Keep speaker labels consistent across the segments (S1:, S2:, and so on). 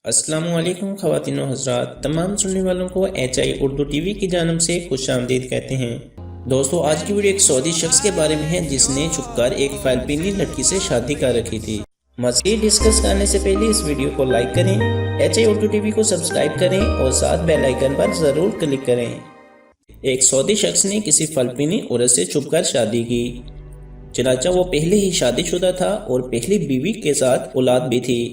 S1: السلام علیکم خواتین و حضرات، تمام سننے والوں کو HI اردو ٹی وی کی جانب سے خوش آمدید کہتے ہیں۔ دوستو، آج کی ویڈیو ایک سعودی شخص کے بارے میں ہے جس نے چھپ کر ایک فلپینی لڑکی سے شادی کر رکھی تھی۔ مزید ڈسکس کرنے سے پہلے اس ویڈیو کو لائک کریں، HI اردو ٹی وی کو سبسکرائب کریں اور ساتھ بیل آئیکن پر ضرور کلک کریں۔ ایک سعودی شخص نے کسی فلپینی عورت سے چھپ کر شادی کی، چنانچہ وہ پہلے ہی شادی شدہ تھا اور پہلی بیوی کے ساتھ اولاد بھی تھی۔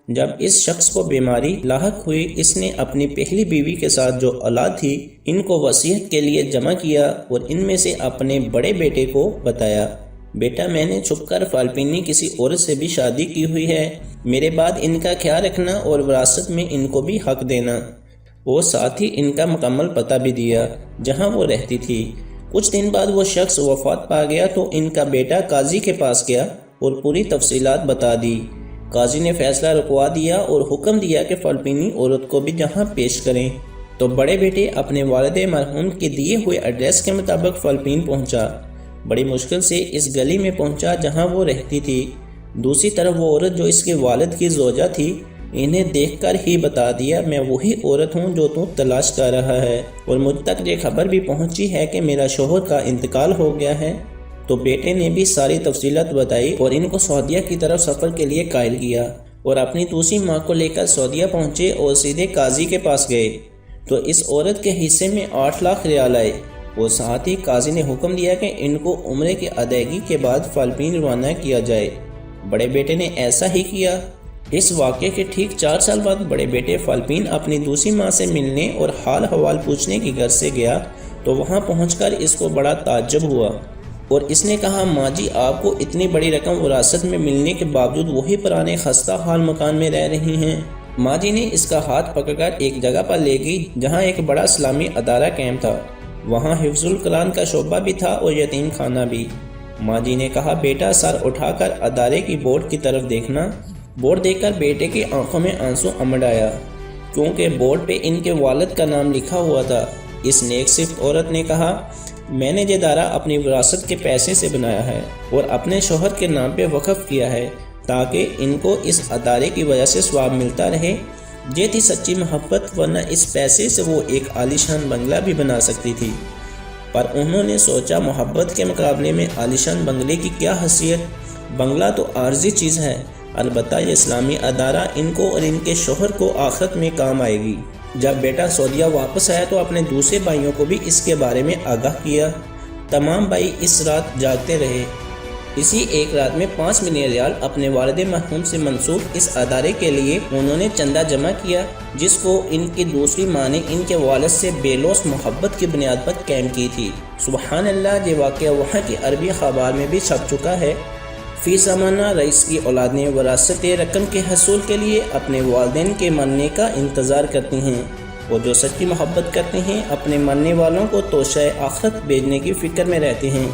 S1: جب اس شخص کو بیماری لاحق ہوئی، اس نے اپنی پہلی بیوی کے ساتھ جو اولاد تھی ان کو وصیت کے لیے جمع کیا اور ان میں سے اپنے بڑے بیٹے کو بتایا، بیٹا میں نے چھپ کر فلپینی کسی عورت سے بھی شادی کی ہوئی ہے، میرے بعد ان کا خیال رکھنا اور وراثت میں ان کو بھی حق دینا، اور ساتھ ہی ان کا مکمل پتہ بھی دیا جہاں وہ رہتی تھی۔ کچھ دن بعد وہ شخص وفات پا گیا تو ان کا بیٹا قاضی کے پاس گیا اور پوری تفصیلات بتا دی۔ قاضی نے فیصلہ رکوا دیا اور حکم دیا کہ فلپینی عورت کو بھی جہاں پیش کریں، تو بڑے بیٹے اپنے والد مرحوم کے دیے ہوئے ایڈریس کے مطابق فلپین پہنچا۔ بڑی مشکل سے اس گلی میں پہنچا جہاں وہ رہتی تھی۔ دوسری طرف وہ عورت جو اس کے والد کی زوجہ تھی، انہیں دیکھ کر ہی بتا دیا، میں وہی عورت ہوں جو تو تلاش کر رہا ہے، اور مجھ تک یہ خبر بھی پہنچی ہے کہ میرا شوہر کا انتقال ہو گیا ہے۔ تو بیٹے نے بھی ساری تفصیلات بتائی اور ان کو سعودیہ کی طرف سفر کے لیے قائل کیا، اور اپنی دوسری ماں کو لے کر سعودیہ پہنچے اور سیدھے قاضی کے پاس گئے۔ تو اس عورت کے حصے میں 8 لاکھ ریال آئے، اور ساتھ ہی قاضی نے حکم دیا کہ ان کو عمرے کی ادائیگی کے بعد فلپین روانہ کیا جائے۔ بڑے بیٹے نے ایسا ہی کیا۔ اس واقعے کے ٹھیک 4 سال بعد بڑے بیٹے فلپین اپنی دوسری ماں سے ملنے اور حال حوال پوچھنے کی غرض سے گیا، تو وہاں پہنچ کر اس کو بڑا تعجب ہوا، اور اس نے کہا، ماں جی آپ کو اتنی بڑی رقم وراثت میں ملنے کے باوجود وہی پرانے خستہ حال مکان میں رہ رہی ہیں۔ ماں جی نے اس کا ہاتھ پکڑ کر ایک جگہ پر لے گئی جہاں ایک بڑا اسلامی ادارہ قائم تھا، وہاں حفظ القرآن کا شعبہ بھی تھا اور یتیم خانہ بھی۔ ماں جی نے کہا، بیٹا سر اٹھا کر ادارے کی بورڈ کی طرف دیکھنا۔ بورڈ دیکھ کر بیٹے کی آنکھوں میں آنسو امڑ آیا، کیونکہ بورڈ پہ ان کے والد کا نام لکھا ہوا تھا۔ اس نیک صفت عورت نے کہا، میں نے یہ ادارہ اپنی وراثت کے پیسے سے بنایا ہے اور اپنے شوہر کے نام پہ وقف کیا ہے تاکہ ان کو اس ادارے کی وجہ سے ثواب ملتا رہے۔ یہ تھی سچی محبت، ورنہ اس پیسے سے وہ ایک عالیشان بنگلہ بھی بنا سکتی تھی، پر انہوں نے سوچا محبت کے مقابلے میں عالیشان بنگلے کی کیا حیثیت، بنگلہ تو عارضی چیز ہے، البتہ یہ اسلامی ادارہ ان کو اور ان کے شوہر کو آخرت میں کام آئے گی۔ جب بیٹا سعودیہ واپس آیا تو اپنے دوسرے بھائیوں کو بھی اس کے بارے میں آگاہ کیا۔ تمام بھائی اس رات جاگتے رہے۔ اسی ایک رات میں 5 ملین ریال اپنے والد مرحوم سے منسوب اس ادارے کے لیے انہوں نے چندہ جمع کیا، جس کو ان کی دوسری ماں نے ان کے والد سے بے لوث محبت کی بنیاد پر قائم کی تھی۔ سبحان اللہ، یہ واقعہ وہاں کی عربی اخبار میں بھی چھپ چکا ہے۔ فی زمانہ رئیس کی اولاد نے وراثت رقم کے حصول کے لیے اپنے والدین کے مرنے کا انتظار کرتی ہیں، اور جو سچی محبت کرتے ہیں اپنے مرنے والوں کو توشہ آخرت بھیجنے کی فکر میں رہتے ہیں۔